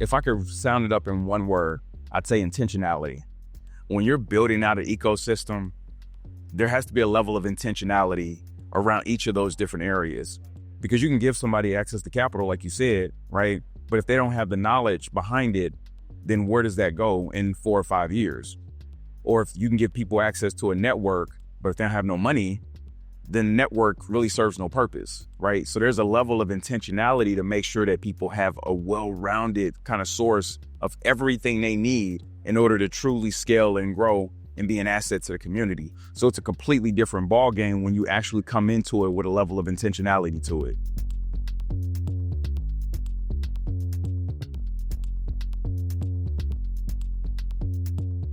if I could sound it up in one word, I'd say intentionality. When you're building out an ecosystem, there has to be a level of intentionality around each of those different areas, because you can give somebody access to capital, like you said, right? But if they don't have the knowledge behind it, then where does that go in 4 or 5 years? Or if you can give people access to a network, but if they don't have no money, then the network really serves no purpose, right? So there's a level of intentionality to make sure that people have a well-rounded kind of source of everything they need in order to truly scale and grow and be an asset to the community. So it's a completely different ball game when you actually come into it with a level of intentionality to it.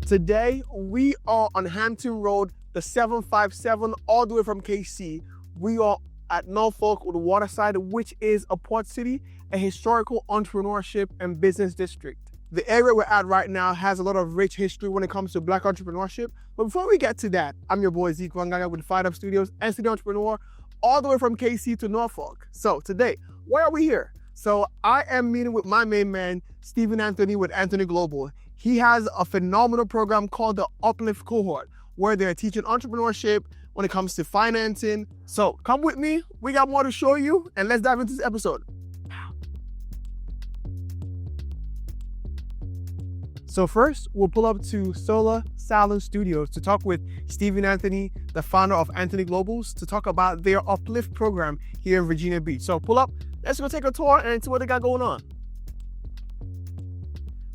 Today, we are on Hampton Road, the 757, all the way from KC. We are at Norfolk with Waterside, which is a port city, a historical entrepreneurship and business district. The area we're at right now has a lot of rich history when it comes to Black entrepreneurship. But before we get to that, I'm your boy Zeke Wanganga with Fired Up Studios and City Entrepreneur, all the way from KC to Norfolk. So today, why are we here? So I am meeting with my main man, Stephen Anthony with Anthony Global. He has a phenomenal program called the UPLIFT Cohort, where they're teaching entrepreneurship when it comes to financing. So come with me, we got more to show you, and let's dive into this episode. So first, we'll pull up to Solar Salon Studios to talk with Stephen Anthony, the founder of Anthony Globals, to talk about their UPLIFT program here in Virginia Beach. So pull up, let's go take a tour and see what they got going on.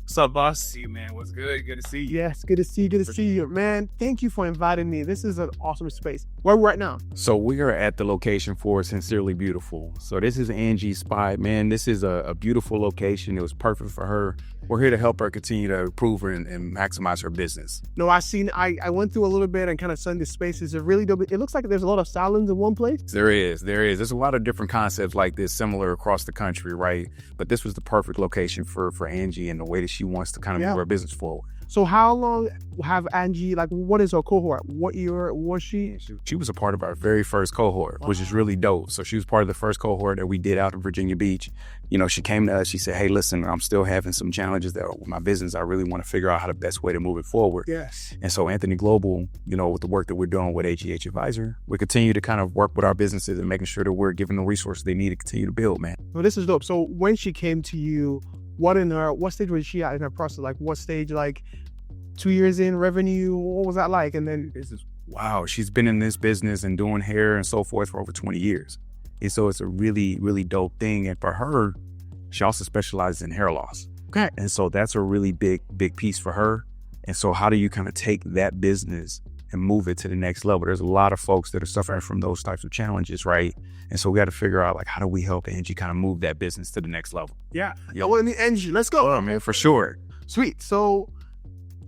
What's up, boss? See you, man. What's good? Good to see you. Yes, good to see you. Good to see you. Man, thank you for inviting me. This is an awesome space. Where are we right now? So we are at the location for Sincerely Beautiful. So this is Angie's spot. Man, this is a beautiful location. It was perfect for her. We're here to help her continue to improve her and maximize her business. No, I went through a little bit and kind of studied the spaces. It really dope. It looks like there's a lot of salons in one place. There is. There's a lot of different concepts like this similar across the country, right? But this was the perfect location for Angie and the way that she wants to kind of move her business forward. So how long have Angie, like what is her cohort? What year was she? She was a part of our very first cohort, which is really dope. So she was part of the first cohort that we did out in Virginia Beach. You know, she came to us, she said, hey, listen, I'm still having some challenges there with my business. I really want to figure out how the best way to move it forward. Yes. And so Anthony Global, you know, with the work that we're doing with AGH Advisor, we continue to kind of work with our businesses and making sure that we're giving the resources they need to continue to build, man. Well, this is dope. So when she came to you, what stage was she at in her process? Like what stage, like 2 years in revenue? What was that like? And then wow, she's been in this business and doing hair and so forth for over 20 years. And so it's a really, really dope thing. And for her, she also specializes in hair loss. Okay. And so that's a really big piece for her. And so how do you kind of take that business and move it to the next level? There's a lot of folks that are suffering from those types of challenges, right? And so we got to figure out, like, how do we help Angie kind of move that business to the next level? Yeah. Well, Angie, let's go. Oh, man, for sure. Sweet. So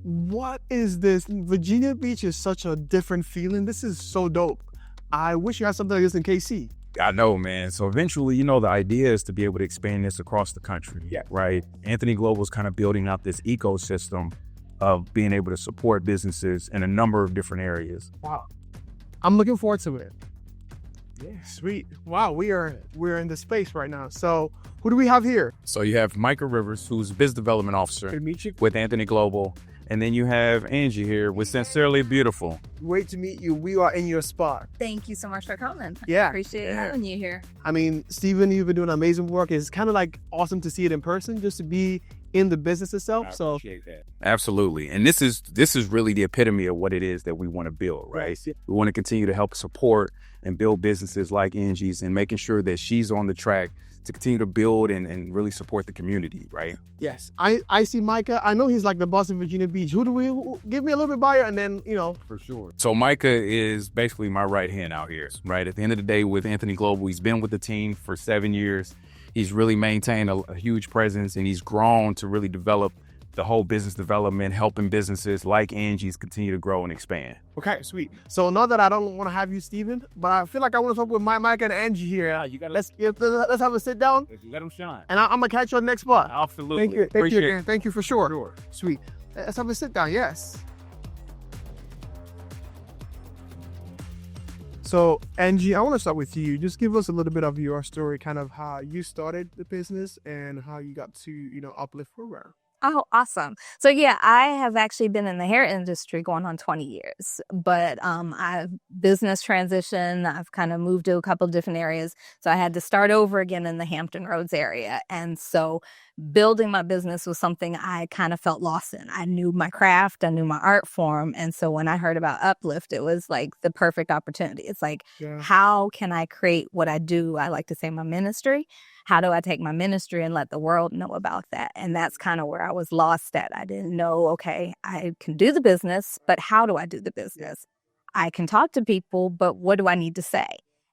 what is this? Virginia Beach is such a different feeling. This is so dope. I wish you had something like this in KC. I know, man. So eventually, you know, the idea is to be able to expand this across the country, right? Anthony Global is kind of building out this ecosystem of being able to support businesses in a number of different areas. Wow. I'm looking forward to it. Yeah, sweet. Wow, we're in the space right now. So who do we have here? So you have Micah Rivers, who's business development officer Good to meet you. with Anthony Global. And then you have Angie here with Sincerely Beautiful. Great to meet you. We are in your spot. Thank you so much for coming. Yeah. Appreciate having you here. I mean, Stephen, you've been doing amazing work. It's kind of like awesome to see it in person, just to be in the business itself. I appreciate that. Absolutely. And this is really the epitome of what it is that we want to build, right? Yeah. We want to continue to help support and build businesses like Angie's and making sure that she's on the track to continue to build and really support the community, right? Yes. I see Micah. I know he's like the boss in Virginia Beach. Give me a little bit by and then, For sure. So Micah is basically my right hand out here, right? At the end of the day with Anthony Global, he's been with the team for 7 years. He's really maintained a huge presence and he's grown to really develop the whole business development, helping businesses like Angie's continue to grow and expand. Okay, sweet. So not that I don't want to have you, Stephen, but I feel like I want to talk with Mike and Angie here. Let's have a sit down. Let them shine. And I'm gonna catch you on the next spot. Absolutely. Thank you. Appreciate Again. Thank you for sure. Sure. Sweet. Let's have a sit down. Yes. So, Angie, I want to start with you. Just give us a little bit of your story, kind of how you started the business and how you got to, UPLIFT Program. Oh, awesome. So yeah, I have actually been in the hair industry going on 20 years, but I've business transition. I've kind of moved to a couple of different areas. So I had to start over again in the Hampton Roads area. And so building my business was something I kind of felt lost in. I knew my craft, I knew my art form. And so when I heard about UPLIFT, it was like the perfect opportunity. It's like, how can I create what I do? I like to say my ministry. How do I take my ministry and let the world know about that? And that's kind of where I was lost at. I didn't know, okay, I can do the business, but how do I do the business? I can talk to people, but what do I need to say?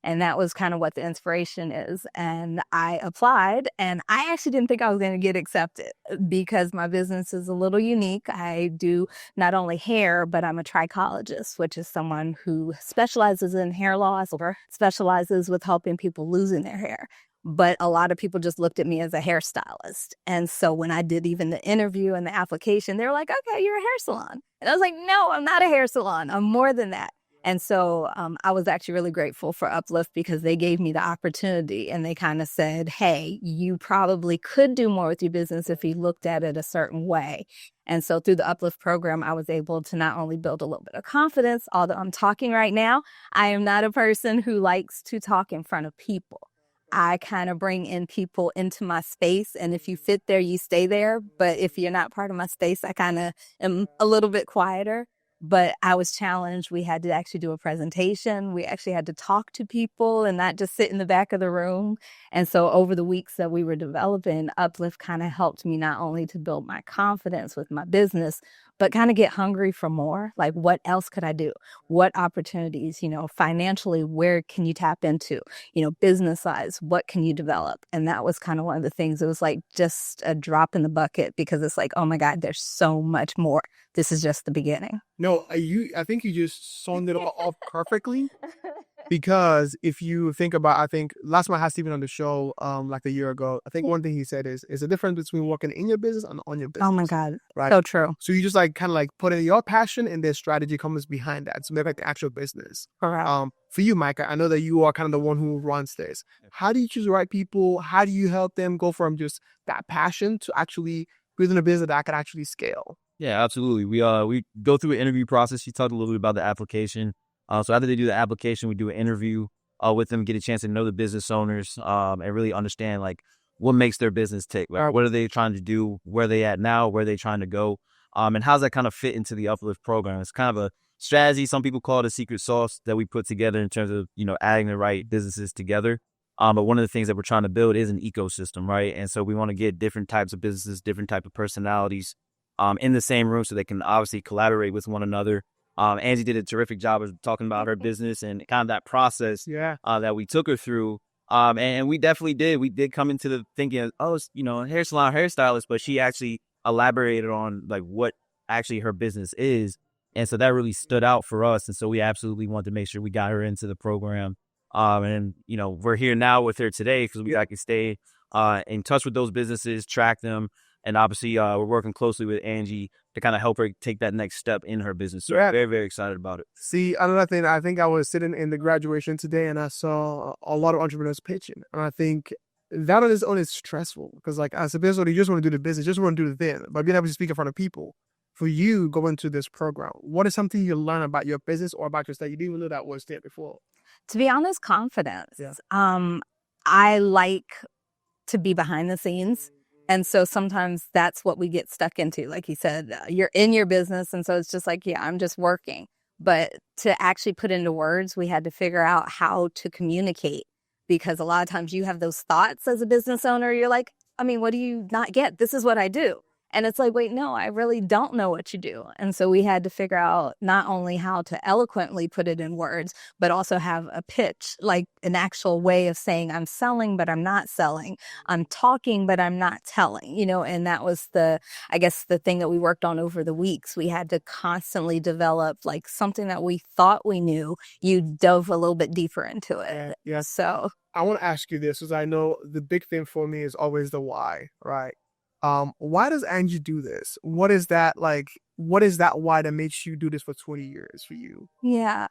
And that was kind of what the inspiration is. And I applied, and I actually didn't think I was going to get accepted because my business is a little unique. I do not only hair, but I'm a trichologist, which is someone who specializes in hair loss or specializes with helping people losing their hair. But a lot of people just looked at me as a hairstylist. And so when I did even the interview and the application, they were like, okay, you're a hair salon. And I was like, no, I'm not a hair salon. I'm more than that. And so I was actually really grateful for UPLIFT because they gave me the opportunity and they kind of said, hey, you probably could do more with your business if you looked at it a certain way. And so through the UPLIFT program, I was able to not only build a little bit of confidence, although I'm talking right now, I am not a person who likes to talk in front of people. I kind of bring in people into my space, and if you fit there, you stay there. But if you're not part of my space, I kind of am a little bit quieter. But I was challenged. We had to actually do a presentation. We actually had to talk to people and not just sit in the back of the room. And so over the weeks that we were developing, UPLIFT kind of helped me not only to build my confidence with my business, but kind of get hungry for more. Like, what else could I do? What opportunities, financially, where can you tap into? Business size, what can you develop? And that was kind of one of the things. It was like just a drop in the bucket because it's like, oh my God, there's so much more. This is just the beginning. No, I think you just summed it all off perfectly. Because if you think about, I think last time I had Steven on the show, like a year ago, I think one thing he said is the difference between working in your business and on your business. Oh my God, right? So true. So you just like kind of like put in your passion and their strategy comes behind that. So make like the actual business. Correct. For you, Micah, I know that you are kind of the one who runs this. How do you choose the right people? How do you help them go from just that passion to actually building a business that could actually scale? Yeah, absolutely. We go through an interview process. You talked a little bit about the application. So after they do the application, we do an interview with them, get a chance to know the business owners and really understand like what makes their business tick. Like, what are they trying to do? Where are they at now? Where are they trying to go? And how's that kind of fit into the UPLIFT program? It's kind of a strategy. Some people call it a secret sauce that we put together in terms of, adding the right businesses together. But one of the things that we're trying to build is an ecosystem, right? And so we want to get different types of businesses, different type of personalities in the same room so they can obviously collaborate with one another. Angie did a terrific job of talking about her business and kind of that process that we took her through. And we definitely did. We did come into the thinking, hair salon, hairstylist, but she actually elaborated on like what actually her business is. And so that really stood out for us. And so we absolutely wanted to make sure we got her into the program. And we're here now with her today because we can stay in touch with those businesses, track them. And obviously, we're working closely with Angie to kind of help her take that next step in her business. So we're very, very excited about it. See, another thing, I think I was sitting in the graduation today and I saw a lot of entrepreneurs pitching. And I think that on its own is stressful because like as a business owner, you just want to do the business, just want to do the thing. But being able to speak in front of people, for you going to this program, what is something you learn about your business or about yourself you didn't even know that was there before? To be honest, confidence. I like to be behind the scenes. And so sometimes that's what we get stuck into. Like you said, you're in your business. And so it's just like, I'm just working. But to actually put into words, we had to figure out how to communicate because a lot of times you have those thoughts as a business owner. You're like, what do you not get? This is what I do. And it's like, wait, no, I really don't know what you do. And so we had to figure out not only how to eloquently put it in words, but also have a pitch, like an actual way of saying I'm selling, but I'm not selling. I'm talking, but I'm not telling, and that was the thing that we worked on over the weeks. We had to constantly develop like something that we thought we knew. You dove a little bit deeper into it. Yeah. So I want to ask you this because I know the big thing for me is always the why, right? Why does Angie do this? What is that like What is that why that makes you do this for 20 years for you? Yeah.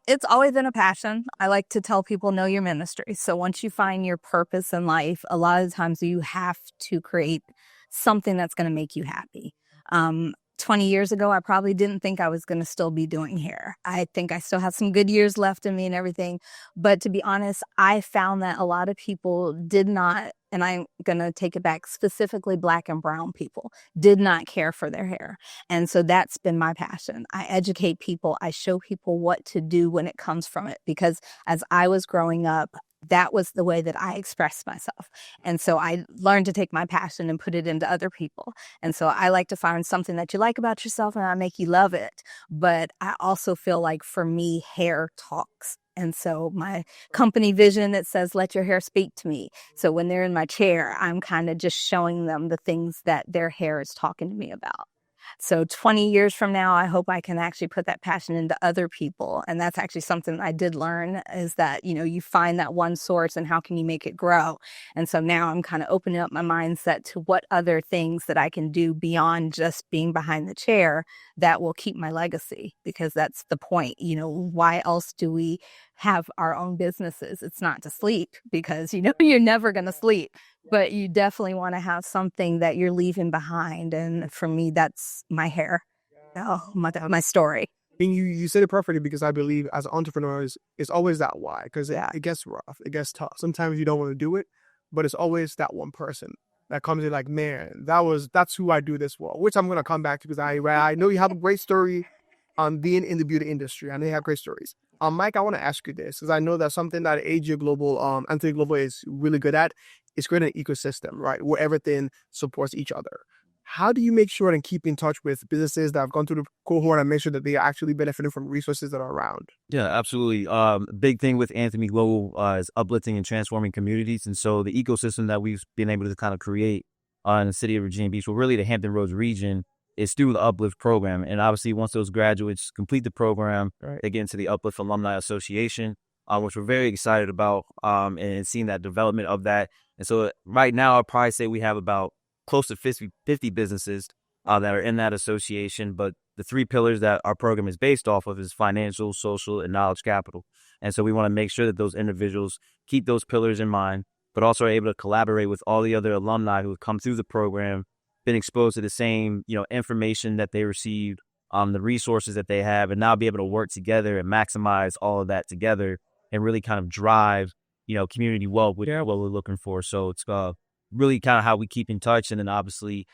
It's always been a passion. I like to tell people know your ministry. So once you find your purpose in life, a lot of times you have to create something that's going to make you happy. 20 years ago, I probably didn't think I was going to still be doing hair. I think I still have some good years left in me and everything. But to be honest, I found that a lot of people did not, and I'm going to take it back, specifically Black and brown people, did not care for their hair. And so that's been my passion. I educate people. I show people what to do when it comes from it. Because as I was growing up, that was the way that I expressed myself. And so I learned to take my passion and put it into other people. And so I like to find something that you like about yourself and I make you love it. But I also feel like for me, hair talks. And so my company vision, it says, let your hair speak to me. So when they're in my chair, I'm kind of just showing them the things that their hair is talking to me about. So 20 years from now, I hope I can actually put that passion into other people. And that's actually something I did learn is that, you find that one source and how can you make it grow? And so now I'm kind of opening up my mindset to what other things that I can do beyond just being behind the chair that will keep my legacy, because that's the point. Why else do we have our own businesses? It's not to sleep, because you're never going to sleep, but you definitely want to have something that you're leaving behind. And for me, that's my hair, my story. And you said it perfectly, because I believe as entrepreneurs, it's always that why, because it gets rough, it gets tough. Sometimes you don't want to do it, but it's always that one person that comes in like, man, that's who I do this for, which I'm going to come back to, because I know you have a great story on being in the beauty industry. I know you have great stories. Mike, I want to ask you this, because I know that's something that Angie Global, Anthony Global is really good at. It's creating an ecosystem, right, where everything supports each other. How do you make sure and keep in touch with businesses that have gone through the cohort and make sure that they are actually benefiting from resources that are around? Yeah, absolutely. Big thing with Anthony Global is uplifting and transforming communities. And so the ecosystem that we've been able to kind of create in the city of Virginia Beach, well, really the Hampton Roads region, is through the UPLIFT program. And obviously, once those graduates complete the program, they get into the UPLIFT Alumni Association, which we're very excited about, and seeing that development of that. And so right now, I'd probably say we have about close to 50 businesses that are in that association. But the three pillars that our program is based off of is financial, social, and knowledge capital. And so we want to make sure that those individuals keep those pillars in mind, but also are able to collaborate with all the other alumni who have come through the program, been exposed to the same, information that they received, the resources that they have, and now be able to work together and maximize all of that together and really kind of drive, community wealth, which is what we're looking for. So it's really kind of how we keep in touch. And then obviously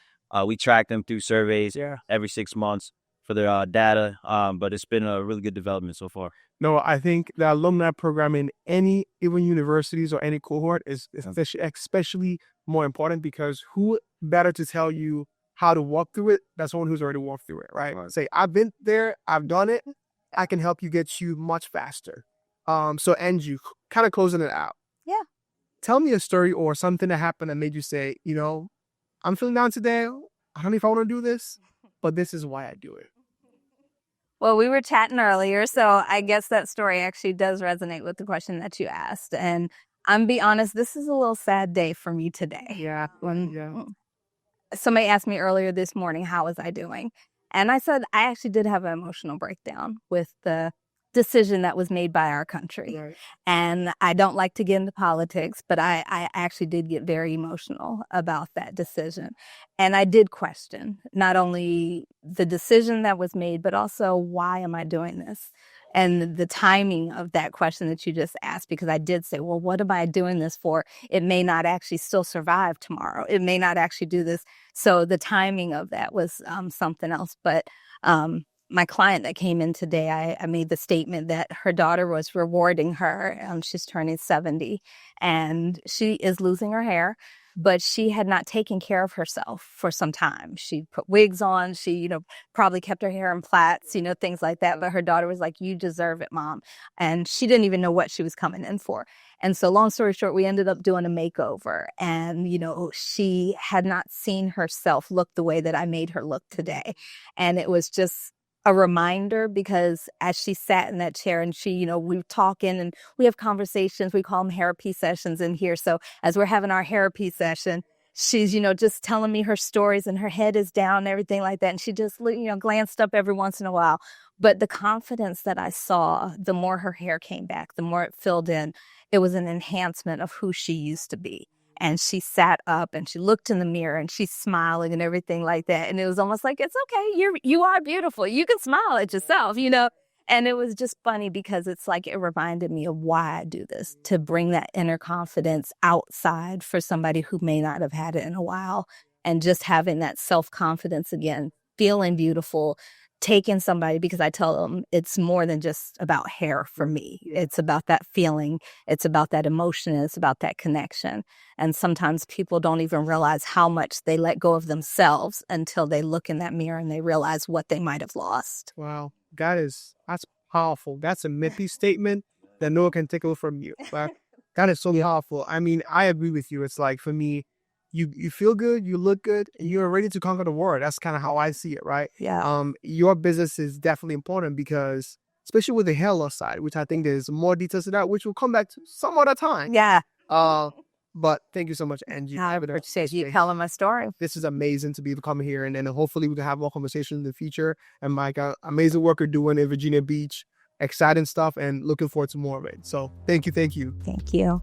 we track them through surveys every 6 months for their data. But it's been a really good development so far. No, I think the alumni program in any, even universities or any cohort is especially more important, because who better to tell you how to walk through it? That's someone who's already walked through it, right? Say, I've been there, I've done it. I can help you get you much faster. So Angie, kind of closing it out. Yeah. Tell me a story or something that happened that made you say, I'm feeling down today. I don't know if I want to do this, but this is why I do it. Well, we were chatting earlier, so I guess that story actually does resonate with the question that you asked. And I'm be honest, this is a little sad day for me today. Yeah. Somebody asked me earlier this morning, how was I doing? And I said, I actually did have an emotional breakdown with the decision that was made by our country. Right. And I don't like to get into politics, but I actually did get very emotional about that decision. And I did question not only the decision that was made, but also, why am I doing this? And the timing of that question that you just asked, because I did say, well, what am I doing this for? It may not actually still survive tomorrow. It may not actually do this. So the timing of that was something else. But my client that came in today, I made the statement that her daughter was rewarding her. She's turning 70 and she is losing her hair, but she had not taken care of herself for some time. She put wigs on. She, probably kept her hair in plaits, things like that. But her daughter was like, you deserve it, Mom. And she didn't even know what she was coming in for. And so long story short, we ended up doing a makeover. And, she had not seen herself look the way that I made her look today. And it was just a reminder, because as she sat in that chair and she, we were talking and we have conversations, we call them therapy sessions in here. So as we're having our therapy session, she's, just telling me her stories and her head is down and everything like that. And she just, glanced up every once in a while. But the confidence that I saw, the more her hair came back, the more it filled in, it was an enhancement of who she used to be. And she sat up and she looked in the mirror and she's smiling and everything like that. And it was almost like, it's okay. You are beautiful. You can smile at yourself, And it was just funny because it's like it reminded me of why I do this, to bring that inner confidence outside for somebody who may not have had it in a while, and just having that self-confidence again, feeling beautiful, taking somebody, because I tell them it's more than just about hair for me. It's about that feeling. It's about that emotion. It's about that connection. And sometimes people don't even realize how much they let go of themselves until they look in that mirror and they realize what they might have lost. Wow. That's powerful. That's a mythy statement that no one can take away from you. But that is so powerful. I mean, I agree with you. It's like, for me, you feel good, you look good, and you're ready to conquer the world. That's kind of how I see it, right? Yeah. Your business is definitely important because, especially with the hair loss side, which I think there's more details to that, which we'll come back to some other time. Yeah. But thank you so much, Angie. I appreciate you telling my story. This is amazing to be able to come here, and then hopefully we can have more conversations in the future. And Mike, amazing work you're doing in Virginia Beach, exciting stuff, and looking forward to more of it. So thank you. Thank you.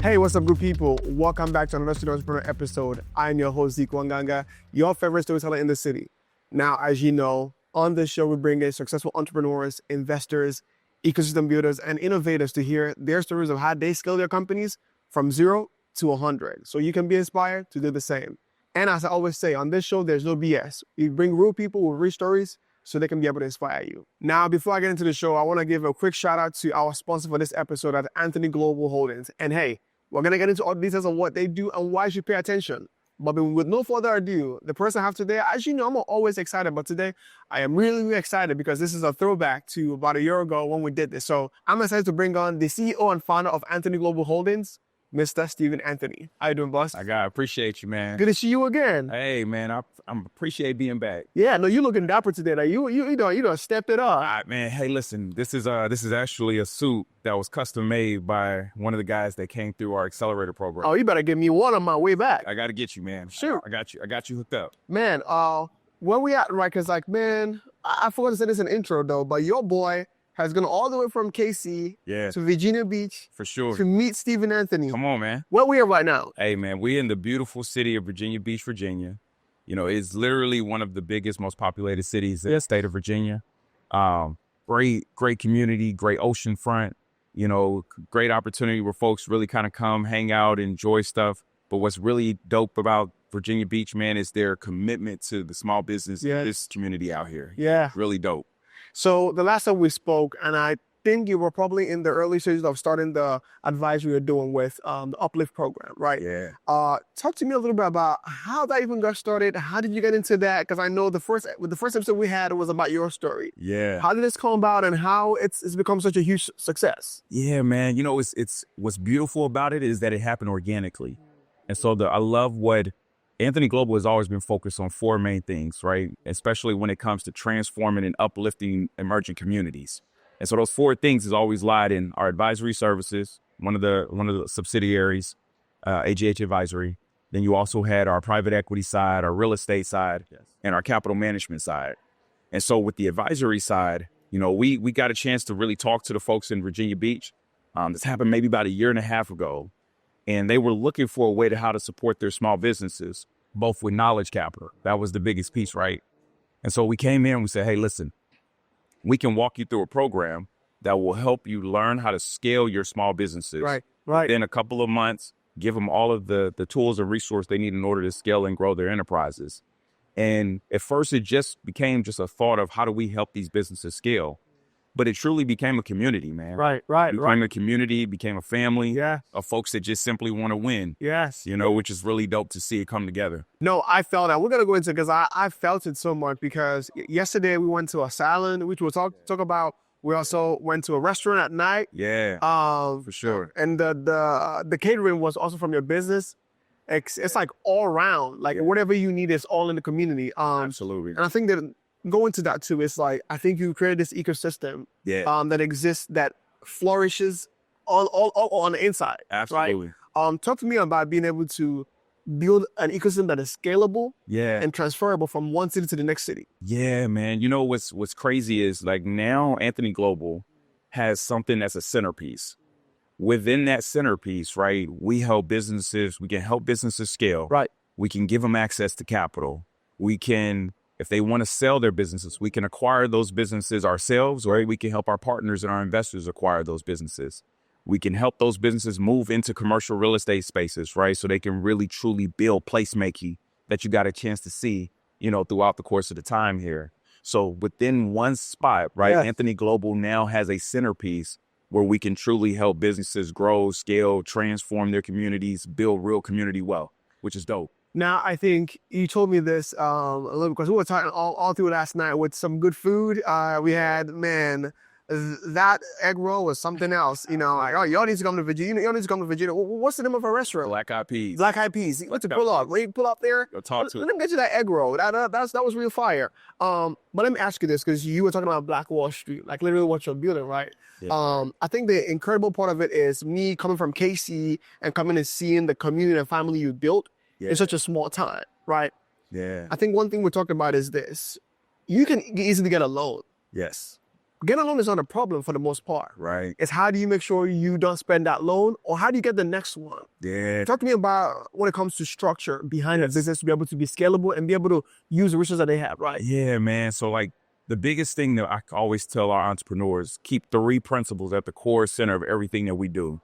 Hey, what's up, good people? Welcome back to another Student Entrepreneur episode. I'm your host, Zeke Wanganga, your favorite storyteller in the city. Now, as you know, on this show, we bring in successful entrepreneurs, investors, ecosystem builders, and innovators to hear their stories of how they scale their companies from 0 to 100. So you can be inspired to do the same. And as I always say, on this show, there's no BS. We bring real people with real stories so they can be able to inspire you. Now, before I get into the show, I want to give a quick shout out to our sponsor for this episode at Anthony Global Holdings. And hey, we're going to get into all the details of what they do and why you should pay attention. But with no further ado, the person I have today, as you know, I'm always excited, but today I am really, really excited because this is a throwback to about a year ago when we did this. So I'm excited to bring on the CEO and founder of Anthony Global Holdings, Mr. Stephen Anthony. How you doing, boss? I appreciate you, man. Good to see you again. Hey, man, I appreciate being back. Yeah, no, you looking dapper today. Like you done stepped it up. Man, hey, listen, this is actually a suit that was custom made by one of the guys that came through our accelerator program. Oh, you better give me one on my way back. I got to get you, man. Shoot. I got you hooked up. Man, where we at, right? Because man, I forgot to say this in the intro though, but your boy has gone all the way from KC to Virginia Beach for sure to meet Stephen Anthony. Come on, man. Where we are right now? Hey, man, we're in the beautiful city of Virginia Beach, Virginia. It's literally one of the biggest, most populated cities in the state of Virginia. Great community, great ocean front. Great opportunity where folks really kind of come, hang out, enjoy stuff. But what's really dope about Virginia Beach, man, is their commitment to the small business, this community out here. Yeah. Really dope. So the last time we spoke, and I think you were probably in the early stages of starting the advisory you're doing with the UPLIFT Program, right? Yeah. Talk to me a little bit about how that even got started. How did you get into that? Because I know the first episode we had was about your story. Yeah. How did this come about, and how it's become such a huge success? Yeah, man. It's what's beautiful about it is that it happened organically, and so I love what Anthony Global has always been focused on 4 main things, right? Especially when it comes to transforming and uplifting emerging communities. And so those 4 things has always lied in our advisory services, one of the subsidiaries, AGH Advisory. Then you also had our private equity side, our real estate side, and our capital management side. And so with the advisory side, we got a chance to really talk to the folks in Virginia Beach. This happened maybe about a year and a half ago. And they were looking for a way to how to support their small businesses, both with knowledge capital. That was the biggest piece, right? And so we came in and we said, hey, listen, we can walk you through a program that will help you learn how to scale your small businesses. Right. In a couple of months, give them all of the tools and resources they need in order to scale and grow their enterprises. And at first, it just became just a thought of how do we help these businesses scale? But it truly became a community, man. Right. It became a community, became a family of folks that just simply want to win. Yes. Which is really dope to see it come together. No, I felt that. We're going to go into it because I felt it so much because yesterday we went to a salon, which we'll talk about. We also went to a restaurant at night. Yeah, for sure. And the catering was also from your business. It's like all around, like whatever you need is all in the community. Absolutely. And I think that going to that too is like, I think you created this ecosystem that exists, that flourishes all on the inside. Absolutely. Right? Talk to me about being able to build an ecosystem that is scalable and transferable from one city to the next city. Yeah, man. You know, what's crazy is like now Anthony Global has something that's a centerpiece. Within that centerpiece, right, we can help businesses scale. Right. We can give them access to capital. We can, if they want to sell their businesses, we can acquire those businesses ourselves, or we can help our partners and our investors acquire those businesses. We can help those businesses move into commercial real estate spaces, right? So they can really, truly build placemaking that you got a chance to see, you know, throughout the course of the time here. So within one spot, right, Anthony Global now has a centerpiece where we can truly help businesses grow, scale, transform their communities, build real community wealth, which is dope. Now, I think you told me this a little, because we were talking all through last night with some good food. We had, man, that egg roll was something else. You know, like, oh, y'all need to come to Virginia. Y'all need to come to Virginia. What's the name of our restaurant? Black Eyed Peas. Black Eyed Peas. Let's pull up. When you pull up there, Go talk to let them get you that egg roll. That was real fire. But let me ask you this, because you were talking about Black Wall Street, like literally what you're building, right? Yeah. I think the incredible part of it is me coming from KC and coming and seeing the community and family you built in such a small time, right? Yeah. I think one thing we're talking about is this. You can easily get a loan. Yes. Getting a loan is not a problem for the most part. Right. It's how do you make sure you don't spend that loan, or how do you get the next one? Yeah. Talk to me about when it comes to structure behind a business to be able to be scalable and be able to use the resources that they have, right? Yeah, man. So like the biggest thing that I always tell our entrepreneurs, keep 3 principles at the core center of everything that we do.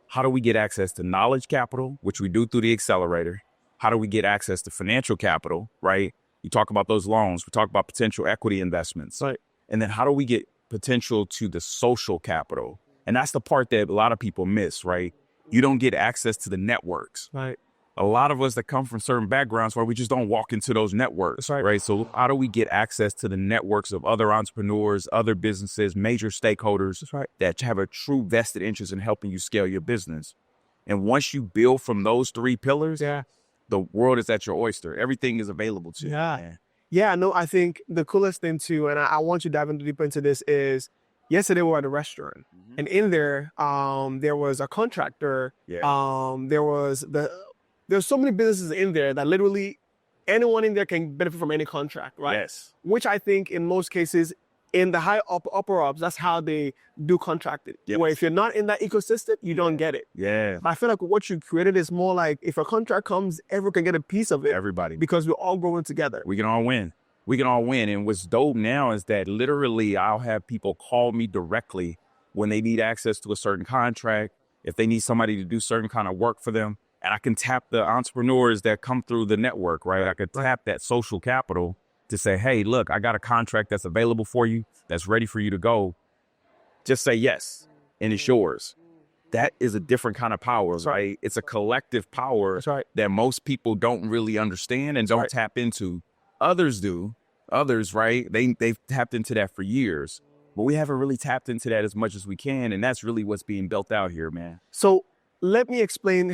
How do we get access to knowledge capital, which we do through the accelerator? How do we get access to financial capital, right? You talk about those loans. We talk about potential equity investments. Right. And then how do we get potential to the social capital? And that's the part that a lot of people miss, right? You don't get access to the networks. Right. A lot of us that come from certain backgrounds where we just don't walk into those networks, right? So how do we get access to the networks of other entrepreneurs, other businesses, major stakeholders that have a true vested interest in helping you scale your business? And once you build from those 3 pillars, the world is at your oyster. Everything is available to you. Yeah, no, I think the coolest thing too, and I want you to dive deeper into this, is yesterday we were at a restaurant, and in there, there was a contractor. There's so many businesses in there that literally anyone in there can benefit from any contract, right? Yes. Which I think in most cases, in the high upper ups, that's how they do contracted. Where if you're not in that ecosystem, you don't get it. Yeah. I feel like what you created is more like, if a contract comes, everyone can get a piece of it. Everybody. Because we're all growing together. We can all win. We can all win. And what's dope now is that literally I'll have people call me directly when they need access to a certain contract, if they need somebody to do certain kind of work for them. And I can tap the entrepreneurs that come through the network, right? I could tap that social capital to say, hey, look, I got a contract that's available for you, that's ready for you to go. Just say yes, and it's yours. That is a different kind of power, right? It's a collective power that most people don't really understand and don't tap into. Others do. Others, right? They've tapped into that for years. But we haven't really tapped into that as much as we can. And that's really what's being built out here, man. So help me explain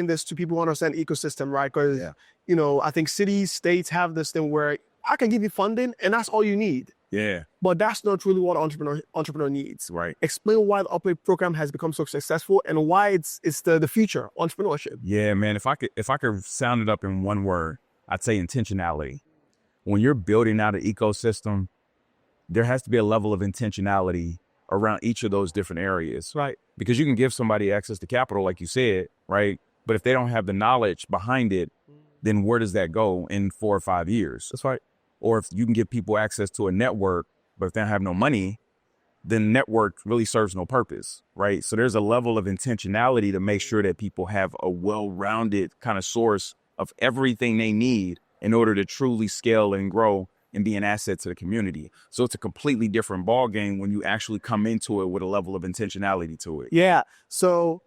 this to people who understand ecosystem, right? Because, you know, I think cities, states have this thing where I can give you funding and that's all you need. Yeah. But that's not really what entrepreneur needs. Right. Explain why the UPLIFT program has become so successful and why it's the future, entrepreneurship. Yeah, man. If I could sound it up in one word, I'd say intentionality. When you're building out an ecosystem, there has to be a level of intentionality around each of those different areas. Right. Because you can give somebody access to capital, like you said, right? But if they don't have the knowledge behind it, then where does that go in 4 or 5 years? That's right. Or if you can give people access to a network, but if they don't have no money, then the network really serves no purpose, right? So there's a level of intentionality to make sure that people have a well-rounded kind of source of everything they need in order to truly scale and grow and be an asset to the community. So it's a completely different ball game when you actually come into it with a level of intentionality to it. Yeah. So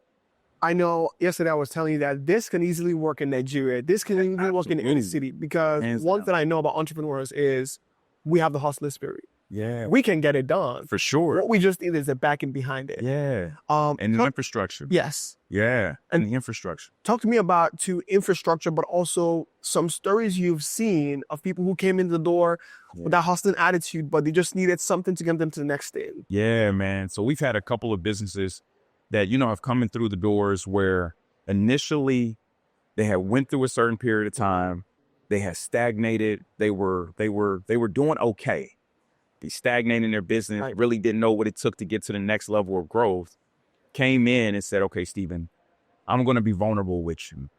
I know yesterday I was telling you that this can easily work in Nigeria. This can easily work in any city, because one thing I know about entrepreneurs is we have the hustler spirit. Yeah. we can get it done. For sure. What we just need is the backing behind it. Yeah. And the infrastructure. Yes. Yeah. And the infrastructure. Talk to me about infrastructure, but also some stories you've seen of people who came in the door with that hostile attitude, but they just needed something to get them to the next stage. Yeah, man. So we've had a couple of businesses that, have come in through the doors where initially they had went through a certain period of time. They had stagnated. They were doing okay. They stagnated in their business, Right. really didn't know what it took to get to the next level of growth. Came in and said, okay, Stephen, I'm going to be vulnerable with you.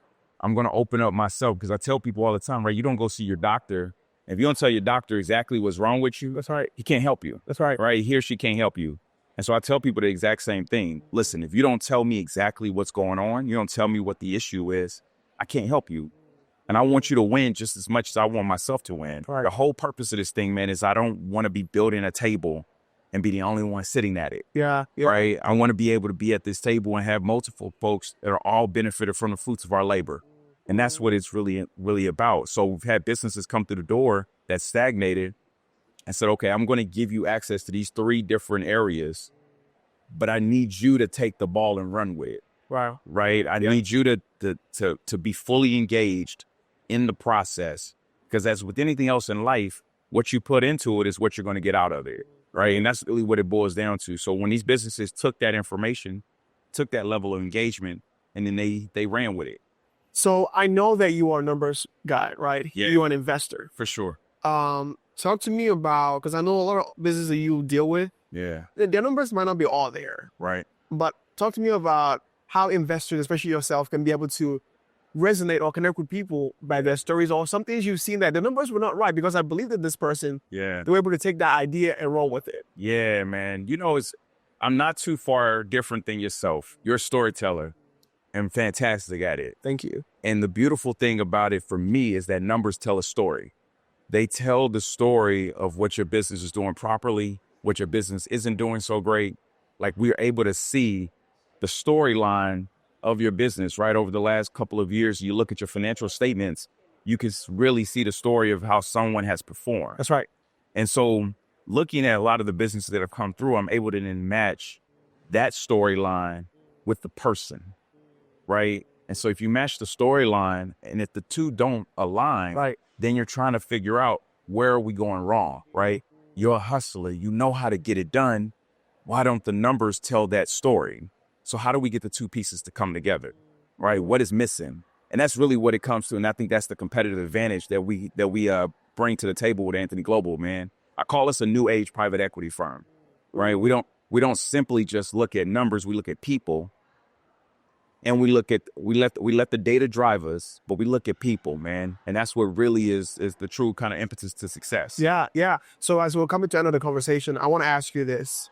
I'm going to open up myself, because I tell people all the time, right? You don't go see your doctor. If you don't tell your doctor exactly what's wrong with you, That's right. he can't help you. That's right. Right? He or she can't help you. And so I tell people the exact same thing. Listen, if you don't tell me exactly what's going on, you don't tell me what the issue is, I can't help you. And I want you to win just as much as I want myself to win. Right. The whole purpose of this thing, man, is I don't want to be building a table and be the only one sitting at it. Yeah. Right? I want to be able to be at this table and have multiple folks that are all benefited from the fruits of our labor. And that's what it's really, really about. So we've had businesses come through the door that stagnated and said, okay, I'm going to give you access to these 3 different areas, but I need you to take the ball and run with it. Wow. Right? I need you to be fully engaged in the process, because as with anything else in life, what you put into it is what you're going to get out of it. Right? And that's really what it boils down to. So when these businesses took that information, took that level of engagement, and then they ran with it. So I know that you are a numbers guy, right? Yeah. You're an investor. For sure. Talk to me about, because I know a lot of businesses that you deal with, Yeah. their numbers might not be all there, Right. but talk to me about how investors, especially yourself, can be able to resonate or connect with people by their stories or some things you've seen that the numbers were not right, because I believe that this person, Yeah. they were able to take that idea and roll with it. Yeah, man. I'm not too far different than yourself. You're a storyteller and fantastic at it. Thank you. And the beautiful thing about it for me is that numbers tell a story. They tell the story of what your business is doing properly, what your business isn't doing so great. Like, we're able to see the storyline of your business, right? Over the last couple of years, you look at your financial statements, you can really see the story of how someone has performed. That's right. And so looking at a lot of the businesses that have come through, I'm able to then match that storyline with the person, right? And so if you match the storyline and if the two don't align, Right. then you're trying to figure out, where are we going wrong, right? You're a hustler. You know how to get it done. Why don't the numbers tell that story? So how do we get the two pieces to come together, right? What is missing? And that's really what it comes to. And I think that's the competitive advantage that we bring to the table with Anthony Global, man. I call us a new age private equity firm, right? We don't simply just look at numbers. We look at people, and we let the data drive us, but we look at people, man. And that's what really is the true kind of impetus to success. Yeah. So as we're coming to the end of the conversation, I want to ask you this.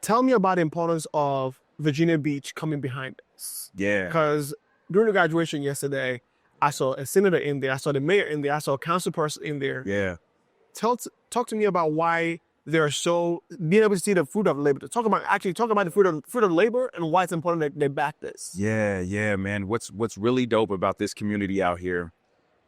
Tell me about the importance of Virginia Beach coming behind us. Yeah. Because during the graduation yesterday, I saw a senator in there, I saw the mayor in there, I saw a council person in there. Yeah. Talk to me about why they're so being able to see the fruit of labor. Talk about the fruit of labor and why it's important that they back this. Yeah, man. What's really dope about this community out here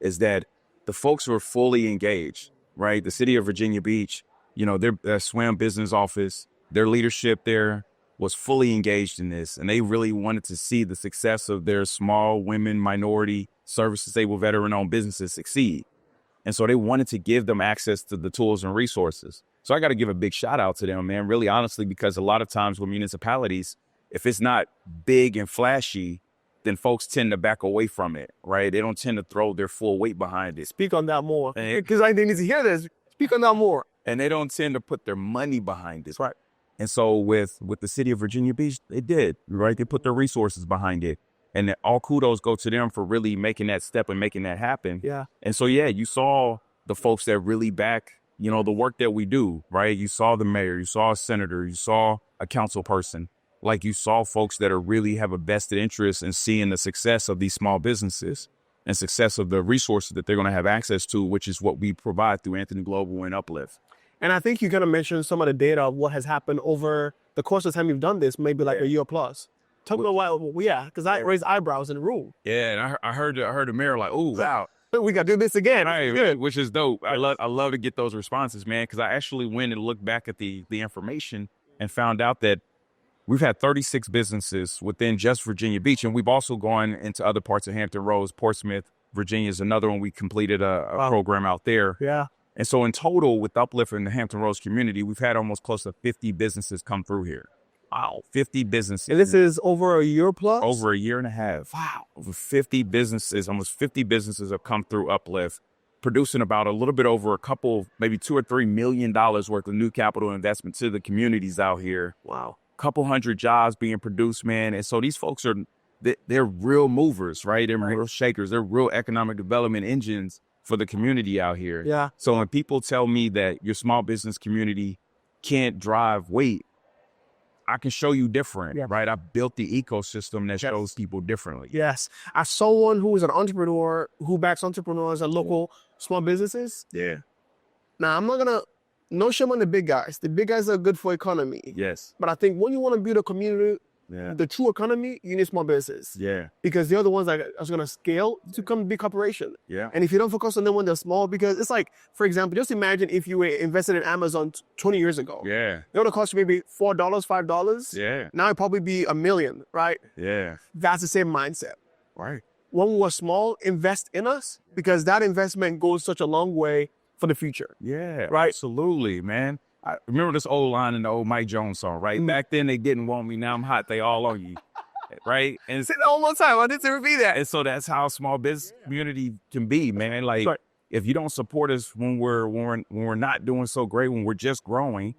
is that the folks who are fully engaged, right? The city of Virginia Beach, their SWAM business office, their leadership there was fully engaged in this, and they really wanted to see the success of their small women, minority, service-disabled, veteran-owned businesses succeed. And so they wanted to give them access to the tools and resources. So I got to give a big shout out to them, man, really honestly, because a lot of times with municipalities, if it's not big and flashy, then folks tend to back away from it, right? They don't tend to throw their full weight behind it. Speak on that more, because I need to hear this. Speak on that more. And they don't tend to put their money behind it. That's right. And so with the city of Virginia Beach, they did, right? They put their resources behind it. And all kudos go to them for really making that step and making that happen. Yeah. And so, yeah, you saw the folks that really back, the work that we do, right? You saw the mayor, you saw a senator, you saw a council person. Like, you saw folks that are really have a vested interest in seeing the success of these small businesses and success of the resources that they're going to have access to, which is what we provide through Anthony Global and UPLIFT. And I think you kind of mentioned some of the data of what has happened over the course of the time you've done this, maybe like a year plus. Tell me about why, because I raised eyebrows in the room. Yeah, and I heard the mayor like, oh, wow. We got to do this again. Right, which is dope. I love to get those responses, man, because I actually went and looked back at the information and found out that we've had 36 businesses within just Virginia Beach, and we've also gone into other parts of Hampton Roads. Portsmouth, Virginia is another one. We completed a program out there. Yeah. And so in total, with Uplift in the Hampton Roads community, we've had almost close to 50 businesses come through here. Wow. 50 businesses. And this is over a year plus? Over a year and a half. Wow. Over 50 businesses, almost 50 businesses have come through Uplift, producing about a little bit over a couple, maybe $2 or $3 million worth of new capital investment to the communities out here. Wow. Couple hundred jobs being produced, man. And so these folks they're real movers, right? They're real shakers. They're real economic development engines for the community out here. Yeah. So when people tell me that your small business community can't drive weight, I can show you different, right? I built the ecosystem that shows people differently. Yes. As someone who is an entrepreneur, who backs entrepreneurs and local small businesses. Yeah. Now, I'm not going to, no shame on the big guys. The big guys are good for economy. Yes. But I think when you want to build a community, the true economy, you need small business. Yeah. Because they're the ones that are going to scale to become a big corporation. Yeah. And if you don't focus on them when they're small, because it's like, for example, just imagine if you were invested in Amazon 20 years ago. Yeah. It would have cost you maybe $4, $5. Yeah. Now it'd probably be $1 million, right? Yeah. That's the same mindset. Right. When we were small, invest in us, because that investment goes such a long way for the future. Yeah. Right. Absolutely, man. I remember this old line in the old Mike Jones song, right? Back then they didn't want me. Now I'm hot. They all on you. Right. And Say that one more time. I didn't repeat that. And so that's how small business community can be, man. Like if you don't support us when we're not doing so great, when we're just growing,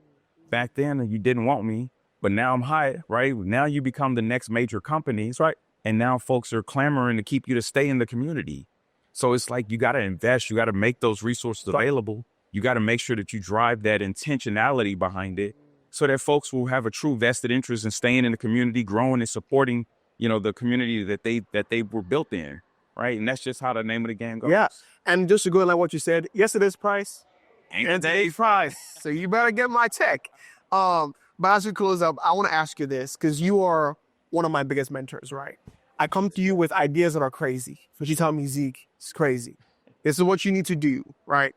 back then you didn't want me, but now I'm hot, right? Now you become the next major companies, right? And now folks are clamoring to keep you to stay in the community. So it's like you got to invest, you got to make those resources available. You got to make sure that you drive that intentionality behind it so that folks will have a true vested interest in staying in the community, growing and supporting, the community that they were built in, right? And that's just how the name of the game goes. Yeah. And just to go like what you said, yesterday's price ain't today's price. So you better get my check. But as we close up, I want to ask you this, because you are one of my biggest mentors, right? I come to you with ideas that are crazy. But you tell me, Zeke, it's crazy. This is what you need to do, right?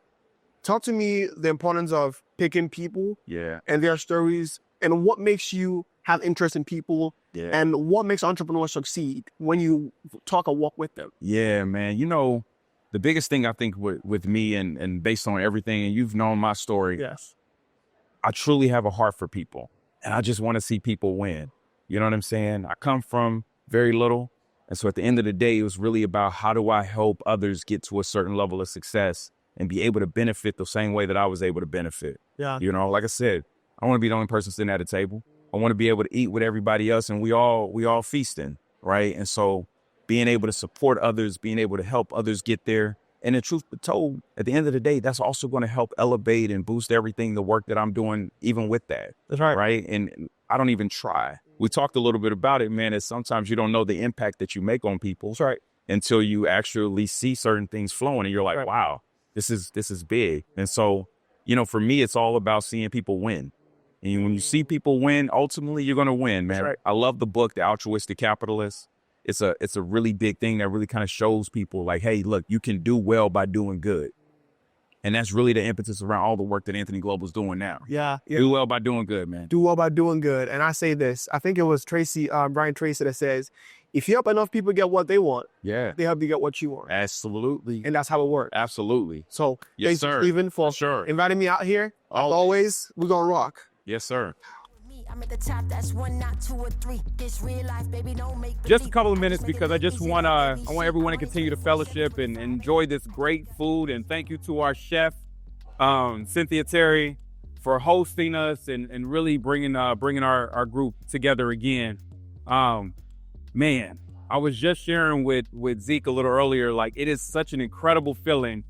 Talk to me the importance of picking people and their stories, and what makes you have interest in people and what makes entrepreneurs succeed when you talk or walk with them. Yeah, man. The biggest thing I think with me and based on everything, and you've known my story, I truly have a heart for people, and I just want to see people win. You know what I'm saying? I come from very little. And so at the end of the day, it was really about how do I help others get to a certain level of success and be able to benefit the same way that I was able to benefit. Yeah. Like I said, I want to be the only person sitting at a table. I want to be able to eat with everybody else, and we all feasting, right? And so being able to support others, being able to help others get there. And the truth be told, at the end of the day, that's also going to help elevate and boost everything, the work that I'm doing, even with that. That's right. Right. And I don't even try. We talked a little bit about it, man, is sometimes you don't know the impact that you make on people until you actually see certain things flowing and you're like, wow, this is big. And so, for me, it's all about seeing people win. And when you see people win, ultimately you're going to win, man. Right. I love the book, The Altruistic Capitalist. It's a really big thing that really kind of shows people like, hey, look, you can do well by doing good. And that's really the impetus around all the work that Anthony Global's doing now. Yeah. Do well by doing good, man. Do well by doing good. And I say this, I think it was Brian Tracy that says, if you help enough people get what they want, they help you get what you want. Absolutely. And that's how it works. Absolutely. So yes, thanks, Stephen, for inviting me out here. As always, we're going to rock. Yes, sir. I'm at the top, that's 1, not 2 or 3. This real life, baby, don't make just a couple of minutes, because I just want everyone to continue to fellowship and enjoy this great food. And thank you to our chef, Cynthia Terry, for hosting us and really bringing our group together again. Man, I was just sharing with Zeke a little earlier, like it is such an incredible feeling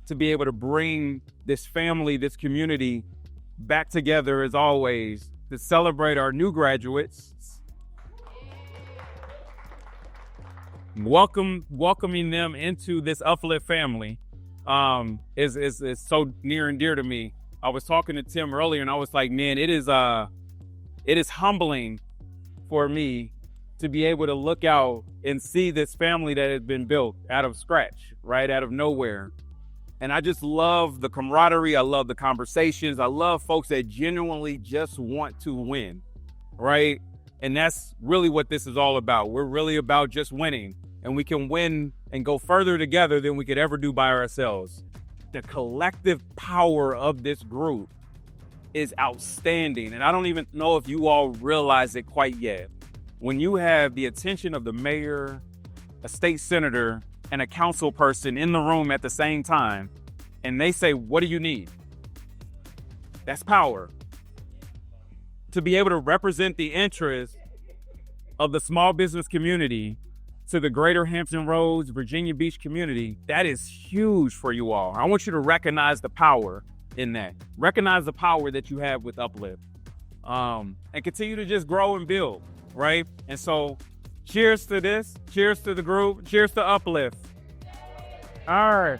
to be able to bring this family, this community back together as always, to celebrate our new graduates, welcoming them into this Uplift family is so near and dear to me. I was talking to Tim earlier, and I was like, man, it is humbling for me to be able to look out and see this family that has been built out of scratch, right? Out of nowhere. And I just love the camaraderie. I love the conversations. I love folks that genuinely just want to win, right? And that's really what this is all about. We're really about just winning, and we can win and go further together than we could ever do by ourselves. The collective power of this group is outstanding. And I don't even know if you all realize it quite yet. When you have the attention of the mayor, a state senator, and a council person in the room at the same time, and they say, what do you need? That's power. To be able to represent the interests of the small business community to the greater Hampton Roads, Virginia Beach community, that is huge for you all. I want you to recognize the power in that. Recognize the power that you have with UPLIFT, and continue to just grow and build, right? And so cheers to this, cheers to the group, cheers to UPLIFT. All right,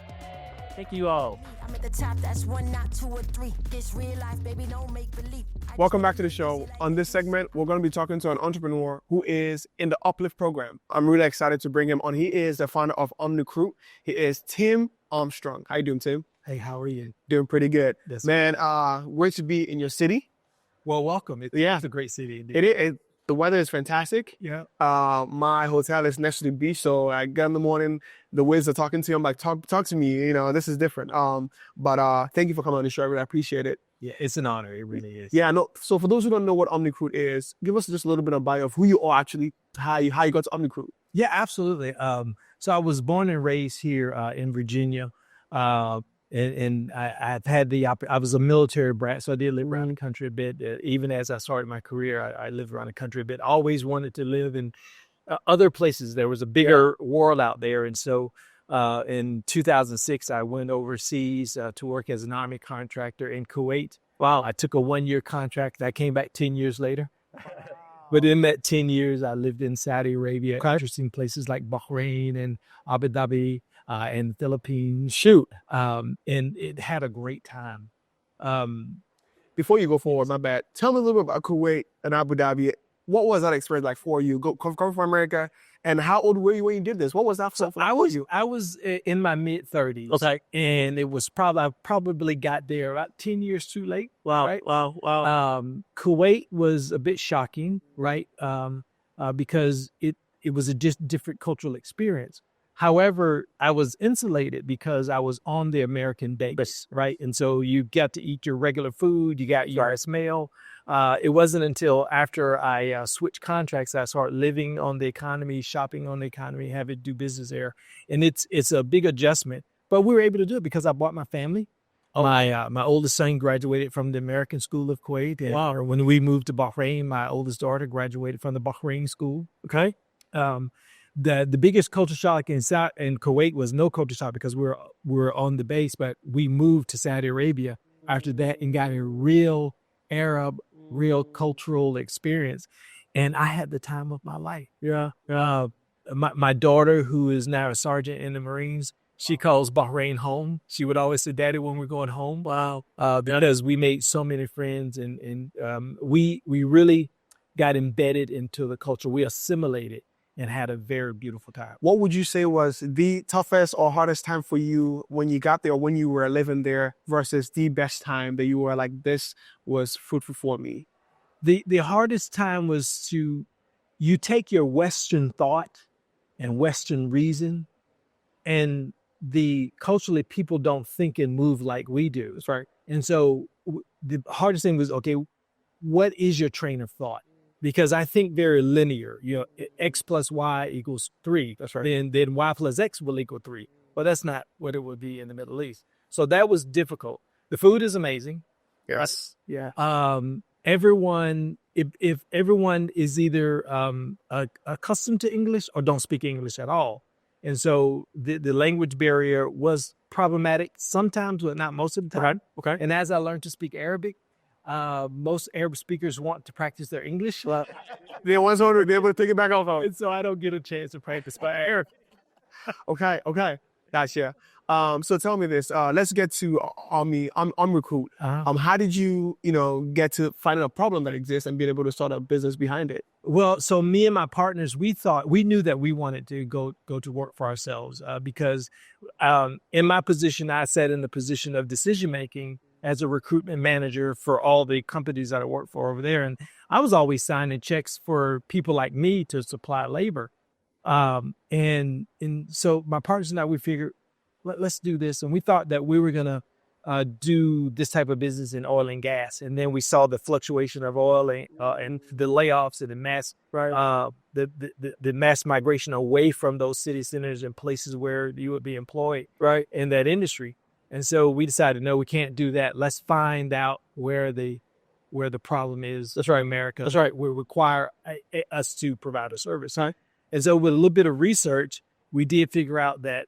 thank you all. I'm at the top, that's 1, not 2 or 3. This real life, baby, don't make believe. Welcome back to the show. On this segment, we're going to be talking to an entrepreneur who is in the UPLIFT program. I'm really excited to bring him on. He is the founder of Recruit. He is Tim Armstrong. How you doing, Tim? Hey, how are you? Doing pretty good. That's Man, great to be in your city. Well, welcome. It's a great city indeed. It is. The weather is fantastic. Yeah. My hotel is next to the beach, so I get in the morning, the waves are talking to you. I'm like, talk to me. You know, this is different. But thank you for coming on the show. I really appreciate it. Yeah, it's an honor. It really is. Yeah, no. So for those who don't know what Recruit is, give us just a little bit of bio of who you are actually, how you got to Recruit. Yeah, absolutely. So I was born and raised here in Virginia, and I've had I was a military brat, so I did live around the country a bit. Even as I started my career, I lived around the country a bit. I always wanted to live in other places. There was a bigger world out there, and so in 2006, I went overseas to work as an Army contractor in Kuwait. Wow. I took a 1-year contract. I came back 10 years later. But in that 10 years, I lived in Saudi Arabia, interesting places like Bahrain and Abu Dhabi and the Philippines. And it had a great time. Before you go forward, my bad, tell me a little bit about Kuwait and Abu Dhabi. What was that experience like for you? Come from America, and how old were you when you did this? What was that for you? I was in my mid-30s. Okay. And it was I probably got there about 10 years too late. Wow. Right? Wow. Kuwait was a bit shocking, right? Because it was a just different cultural experience. However, I was insulated because I was on the American base, right? And so you got to eat your regular food, you got U.S. mail. It wasn't until after I switched contracts that I started living on the economy, shopping on the economy, having to do business there. And it's a big adjustment, but we were able to do it because I brought my family. My oldest son graduated from the American School of Kuwait. And when we moved to Bahrain, my oldest daughter graduated from the Bahrain School. Okay. The biggest culture shock in Kuwait was no culture shock because we were on the base, but we moved to Saudi Arabia after that and got a real Arab, real cultural experience. And I had the time of my life. Yeah. My daughter, who is now a sergeant in the Marines, she calls Bahrain home. She would always say, "Daddy, when we're going home." Wow. Because we made so many friends and we really got embedded into the culture. We assimilated and had a very beautiful time. What would you say was the toughest or hardest time for you when you got there, or when you were living there, versus the best time that you were like, this was fruitful for me? The hardest time was you take your Western thought and Western reason, and culturally people don't think and move like we do. That's right. And so the hardest thing was, okay, what is your train of thought? Because I think very linear, X plus Y equals 3. That's right. Then Y plus X will equal 3. Well, that's not what it would be in the Middle East. So that was difficult. The food is amazing. Yes. Yeah. Everyone, if everyone is either accustomed to English or don't speak English at all. And so the language barrier was problematic sometimes, but not most of the time. Okay. And as I learned to speak Arabic, most Arab speakers want to practice their English. They want to be able to take it back off. And so I don't get a chance to practice my Arabic. Okay. Gotcha. So tell me this. Let's get to Recruit. Uh-huh. How did you, get to find a problem that exists and being able to start a business behind it? Well, so me and my partners, we knew that we wanted to go to work for ourselves because in my position, I sat in the position of decision making as a recruitment manager for all the companies that I worked for over there, and I was always signing checks for people like me to supply labor. And so my partners and I, we figured let's do this, and we thought that we were gonna do this type of business in oil and gas. And then we saw the fluctuation of oil and the layoffs and the mass, the mass migration away from those city centers and places where you would be employed in that industry. And so we decided, no, we can't do that. Let's find out where the problem is. That's right, America. That's right. We require us to provide a service. Right. And so with a little bit of research, we did figure out that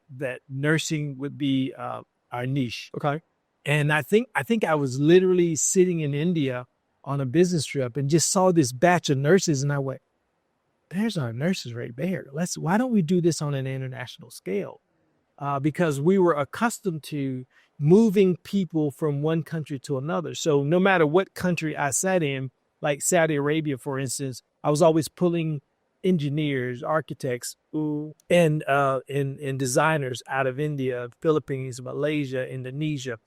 nursing would be our niche. Okay. And I think I was literally sitting in India on a business trip and just saw this batch of nurses, and I went, there's our nurses right there. Why don't we do this on an international scale? Because we were accustomed to moving people from one country to another. So no matter what country I sat in, like Saudi Arabia, for instance, I was always pulling engineers, architects, and designers out of India, Philippines, Malaysia, Indonesia.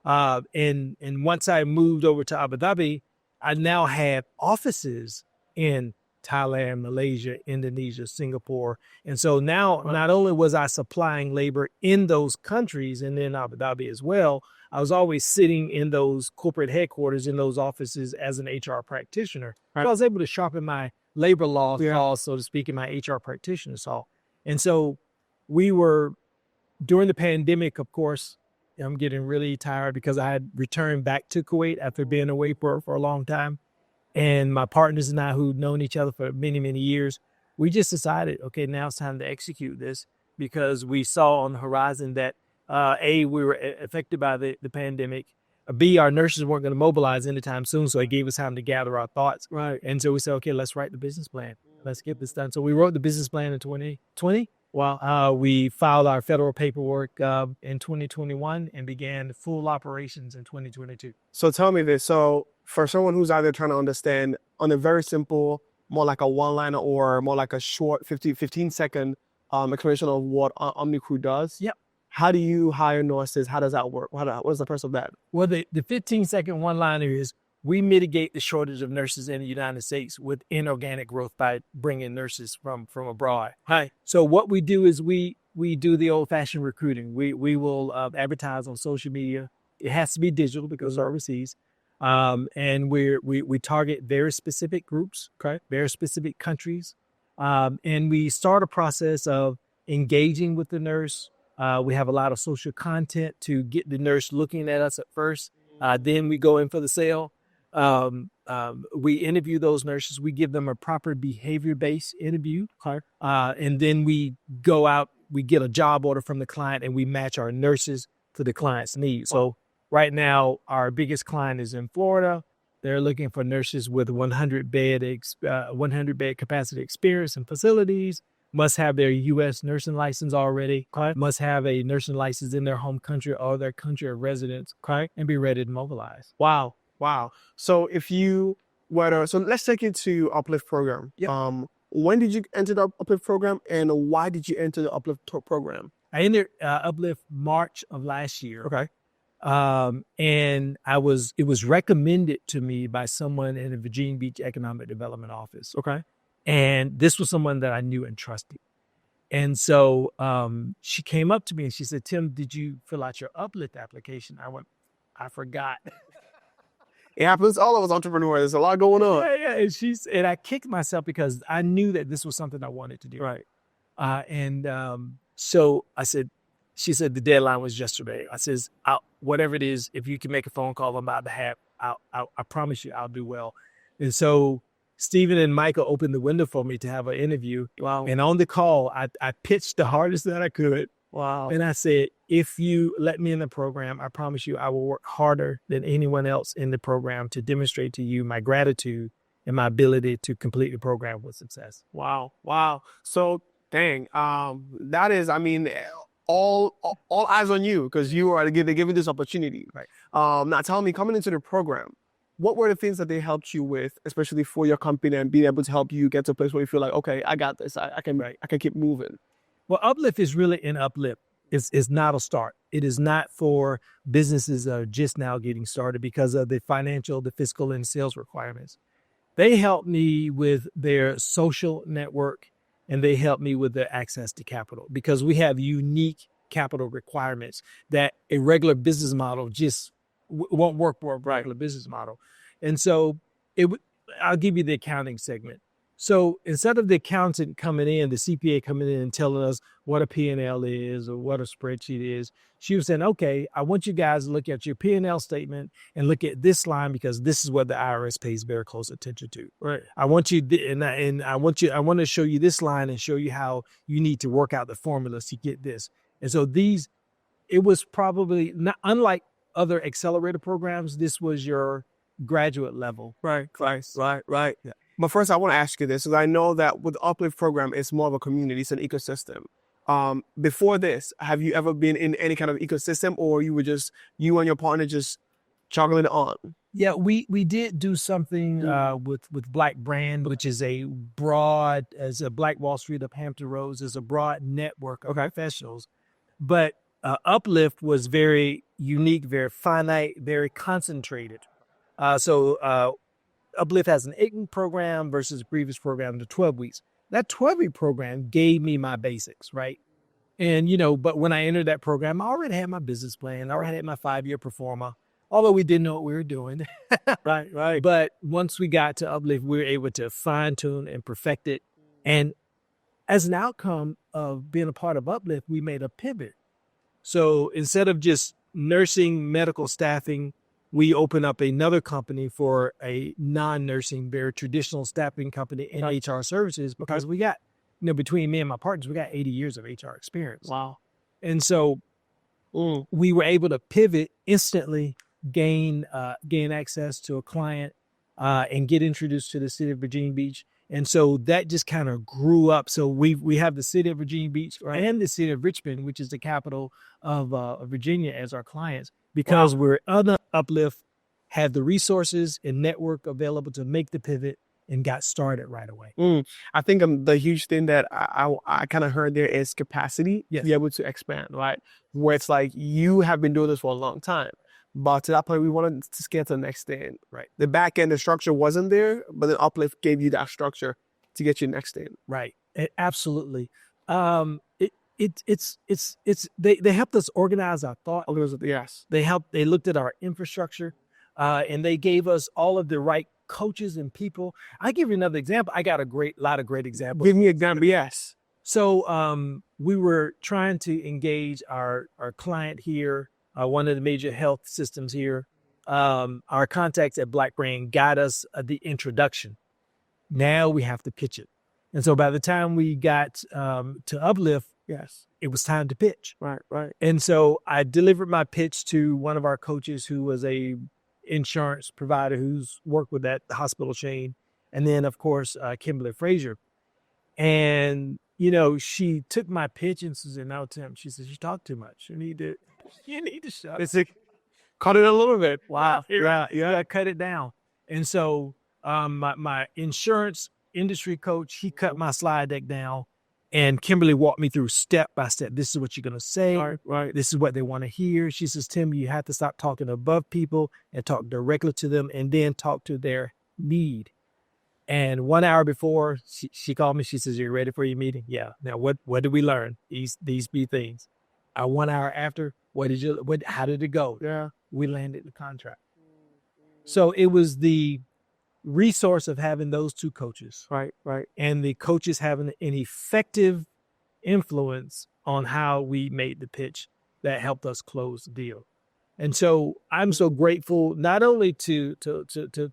And once I moved over to Abu Dhabi, I now had offices in Thailand, Malaysia, Indonesia, Singapore. And so now not only was I supplying labor in those countries and in Abu Dhabi as well, I was always sitting in those corporate headquarters in those offices as an HR practitioner. Right. So I was able to sharpen my labor law saw, so to speak, in my HR practitioner saw. And so we were, during the pandemic, of course, I'm getting really tired because I had returned back to Kuwait after being away for a long time. And my partners and I, who'd known each other for many, many years, we just decided, okay, now it's time to execute this, because we saw on the horizon that A, we were affected by the pandemic. B, our nurses weren't going to mobilize anytime soon, so it gave us time to gather our thoughts. Right. And so we said, okay, let's write the business plan. Let's get this done. So we wrote the business plan in 2020. Well, we filed our federal paperwork in 2021 and began full operations in 2022. So tell me this. So for someone who's out there trying to understand, on a very simple, more like a one-liner or more like a short 15-second explanation of what OmniCrew does. Yep. How do you hire nurses? How does that work? What is the first of that? Well, the 15-second one-liner is, we mitigate the shortage of nurses in the United States with inorganic growth by bringing nurses from abroad. Hi. So what we do is we do the old-fashioned recruiting. We will advertise on social media. It has to be digital because we're overseas. And we target very specific groups, very specific countries. And we start a process of engaging with the nurse. We have a lot of social content to get the nurse looking at us at first. Then we go in for the sale. We interview those nurses. We give them a proper behavior-based interview. And then we go out, we get a job order from the client, and we match our nurses to the client's needs. So right now, our biggest client is in Florida. They're looking for nurses with 100 bed capacity experience in facilities, must have their U.S. nursing license already, must have a nursing license in their home country or their country of residence, and be ready to mobilize. Wow. So if you were to, so let's take it to UPLIFT Program. Yep. When did you enter the UPLIFT Program, and why did you enter the UPLIFT Program? I entered UPLIFT March of last year. Okay. And it was recommended to me by someone in the Virginia Beach Economic Development Office. Okay. And this was someone that I knew and trusted. And so she came up to me and she said, Tim, did you fill out your UPLIFT application? I went, I forgot. It happens to all of us entrepreneurs. There's a lot going on. Yeah. And I kicked myself because I knew that this was something I wanted to do. Right. So I said, she said the deadline was yesterday. I says, whatever it is, if you can make a phone call on my behalf, I promise you I'll do well. And so Stephen and Michael opened the window for me to have an interview. Wow. And on the call, I pitched the hardest that I could. Wow. And I said, if you let me in the program, I promise you I will work harder than anyone else in the program to demonstrate to you my gratitude and my ability to complete the program with success. Wow. So, dang, that is, I mean, all eyes on you, because you are, they give you this opportunity. Right. Now tell me, coming into the program, what were the things that they helped you with, especially for your company, and being able to help you get to a place where you feel like, okay, I got this. I can keep moving. Well, Uplift is really an uplift. It's not a start. It is not for businesses that are just now getting started because of the financial, the fiscal, and sales requirements. They helped me with their social network, and they helped me with their access to capital because we have unique capital requirements that a regular business model just won't work for a regular business model. And so I'll give you the accounting segment. So instead of the accountant coming in, the CPA coming in and telling us what a P&L is or what a spreadsheet is, she was saying, okay, I want you guys to look at your P&L statement and look at this line because this is what the IRS pays very close attention to. Right. I want you I want to show you this line and show you how you need to work out the formulas to get this. And so it was probably not unlike other accelerator programs. This was your graduate level. Right. Right. Yeah. But first, I want to ask you this, because I know that with the UPLIFT program, it's more of a community, it's an ecosystem. Before this, have you ever been in any kind of ecosystem, or you were just, you and your partner just juggling it on? Yeah, we did do something with Black Brand, which is a broad, as a Black Wall Street up Hampton Roads, is a broad network of professionals. But UPLIFT was very unique, very finite, very concentrated. So UPLIFT has an 8-week program versus the previous program, the 12 weeks. That 12-week program gave me my basics, right? And, but when I entered that program, I already had my business plan. I already had my 5-year performer, although we didn't know what we were doing. Right. But once we got to UPLIFT, we were able to fine tune and perfect it. And as an outcome of being a part of UPLIFT, we made a pivot. So instead of just nursing medical staffing, we opened up another company for a non-nursing, very traditional staffing company in HR services because we got, between me and my partners, we got 80 years of HR experience. Wow. And so we were able to pivot instantly, gain access to a client, and get introduced to the city of Virginia Beach. And so that just kind of grew up. So we have the city of Virginia Beach and the city of Richmond, which is the capital of Virginia, as our clients, because we're under UPLIFT, had the resources and network available to make the pivot and got started right away. I think the huge thing that I kind of heard there is capacity to be able to expand, right? Where it's like, you have been doing this for a long time, but to that point, we wanted to scale to the next thing. Right. The back end, the structure wasn't there, but then UPLIFT gave you that structure to get you next thing. Right. Absolutely. They helped us organize our thought. Yes. They looked at our infrastructure, and they gave us all of the right coaches and people. I give you another example. I got a lot of great examples. Give me an example. Yes. So we were trying to engage our client here, one of the major health systems here. Our contacts at Black Brand got us the introduction. Now we have to pitch it. And so by the time we got to UPLIFT, it was time to pitch. Right. And so I delivered my pitch to one of our coaches who was a insurance provider who's worked with that hospital chain. And then, of course, Kimberly Frazier. And, she took my pitch and said, no, Tim, she said, you talk too much. You need to shut up. Cut it a little bit. Wow. Yeah. Cut it down. And so my insurance industry coach, he cut my slide deck down, and Kimberly walked me through step by step. This is what you're going to say. Right. This is what they want to hear. She says, Tim, you have to stop talking above people and talk directly to them, and then talk to their need. And 1 hour before, she called me. She says, "You're ready for your meeting?" Yeah. Now, what did we learn? These be things. 1 hour after, how did it go? Yeah. We landed the contract. So it was the resource of having those two coaches. Right. And the coaches having an effective influence on how we made the pitch that helped us close the deal. And so I'm so grateful not only to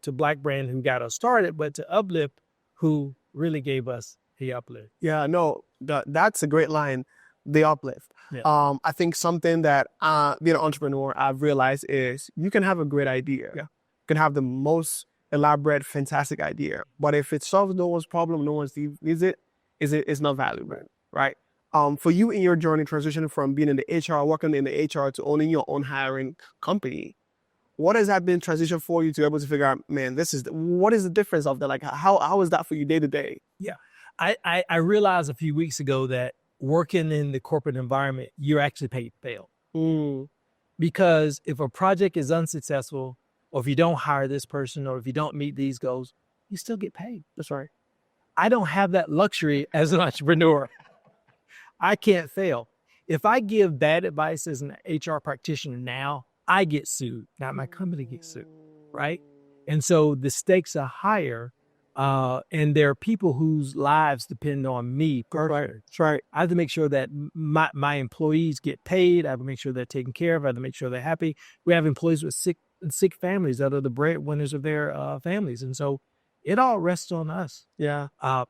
Black Brand, who got us started, but to UPLIFT, who really gave us the uplift. Yeah, no, that's a great line, the uplift. Yeah. I think something that being an entrepreneur, I've realized is you can have a great idea. Yeah. You can have the most elaborate, fantastic idea. But if it solves no one's problem, no one's needs it, it's not valuable, right? For you in your journey, transitioning from being in the HR, working in the HR to owning your own hiring company, What has that been transition for you to be able to figure out, man, what is the difference of that? Like, how is that for you day to day? Yeah. I realized a few weeks ago that working in the corporate environment, you're actually paid to fail. Because if a project is unsuccessful, or if you don't hire this person, or if you don't meet these goals, you still get paid. That's right. I don't have that luxury as an entrepreneur. I can't fail. If I give bad advice as an HR practitioner now, I get sued, not my company gets sued, right? And so the stakes are higher, and there are people whose lives depend on me personally. That's right. I have to make sure that my employees get paid. I have to make sure they're taken care of. I have to make sure they're happy. We have employees with sick families that are the breadwinners of their families. And so it all rests on us. Yeah. I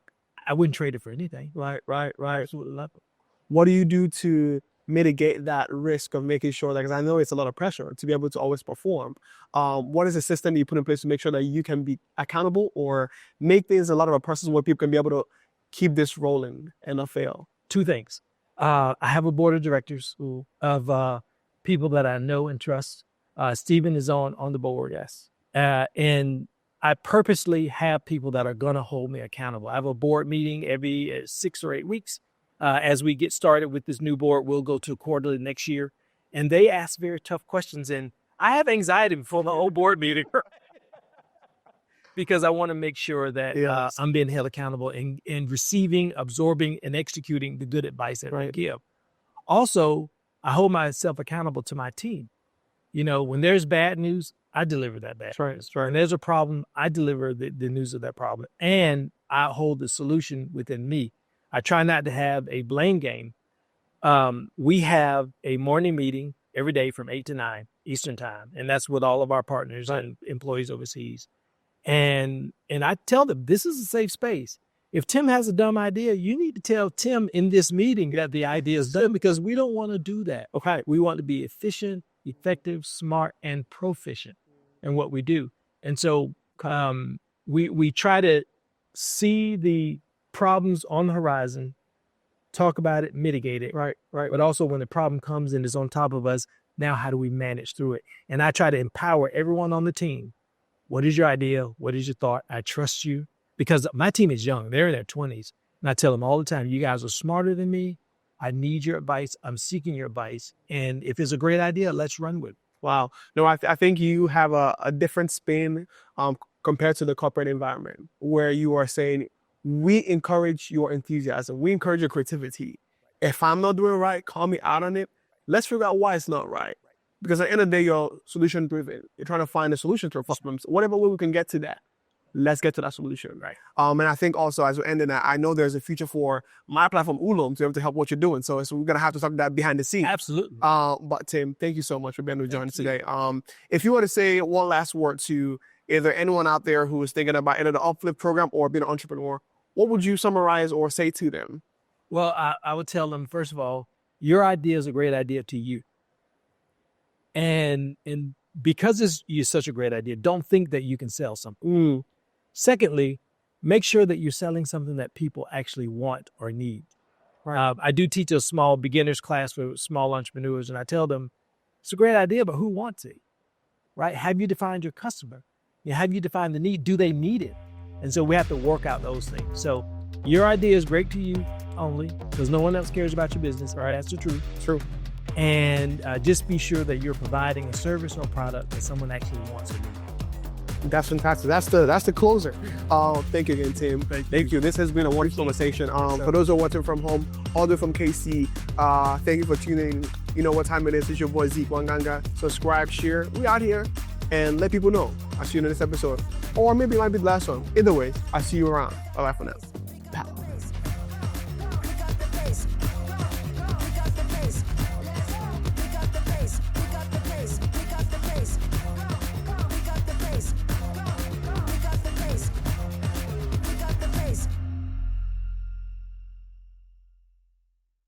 wouldn't trade it for anything. Right. Absolutely love it. What do you do to mitigate that risk of making sure that, because I know it's a lot of pressure to be able to always perform. What is the system that you put in place to make sure that you can be accountable or make things a lot of a process where people can be able to keep this rolling and not fail? Two things. I have a board of directors of people that I know and trust. Stephen is on the board. Yes. And I purposely have people that are going to hold me accountable. I have a board meeting every 6 or 8 weeks. As we get started with this new board, we'll go to quarterly next year. And they ask very tough questions. And I have anxiety before the whole board meeting because I want to make sure that I'm being held accountable and receiving, absorbing, and executing the good advice that I give. Also, I hold myself accountable to my team. You know, when there's bad news, I deliver that bad news. Right. When there's a problem, I deliver the news of that problem. And I hold the solution within me. I try not to have a blame game. We have a morning meeting every day from 8 to 9 Eastern time. And that's with all of our partners and employees overseas. And I tell them, this is a safe space. If Tim has a dumb idea, you need to tell Tim in this meeting that the idea is dumb, because we don't want to do that. Okay. We want to be efficient, effective, smart, and proficient in what we do. And so we try to see the problems on the horizon, talk about it, mitigate it. Right. But also when the problem comes and is on top of us, now how do we manage through it? And I try to empower everyone on the team. What is your idea? What is your thought? I trust you, because my team is young. They're in their 20s. And I tell them all the time, you guys are smarter than me. I need your advice. I'm seeking your advice. And if it's a great idea, let's run with it. Wow. No, I think you have a different spin compared to the corporate environment, where you are saying, we encourage your enthusiasm. We encourage your creativity. If I'm not doing it right, call me out on it. Let's figure out why it's not right. Because at the end of the day, you're solution driven. You're trying to find a solution to a problem. So whatever way we can get to that, let's get to that solution. Right. And I think also, as we're ending that, I know there's a future for my platform, Ulum, to be able to help what you're doing. So we're going to have to talk that behind the scenes. Absolutely. But Tim, thank you so much for being able to join us today. If you want to say one last word to either anyone out there who is thinking about either the UPLIFT program or being an entrepreneur, what would you summarize or say to them? Well, I would tell them, first of all, your idea is a great idea to you. And because it's such a great idea, don't think that you can sell something. Secondly, make sure that you're selling something that people actually want or need. Right. I do teach a small beginners class for small entrepreneurs, and I tell them, it's a great idea, but who wants it? Right? Have you defined your customer? Have you defined the need? Do they need it? And so we have to work out those things. So your idea is great to you only, because no one else cares about your business. Right? That's the truth. True. And just be sure that you're providing a service or product that someone actually wants or needs. That's fantastic. That's the closer. Thank you again, Tim. Thank you. This has been a wonderful conversation. For those who are watching from home, all the way from KC, thank you for tuning in. You know what time it is. It's your boy Zeke Wanganga. Subscribe, share. We out here, and let people know. I'll see you in the next episode. Or maybe it might be the last one. Either way, I'll see you around. Bye-bye for now.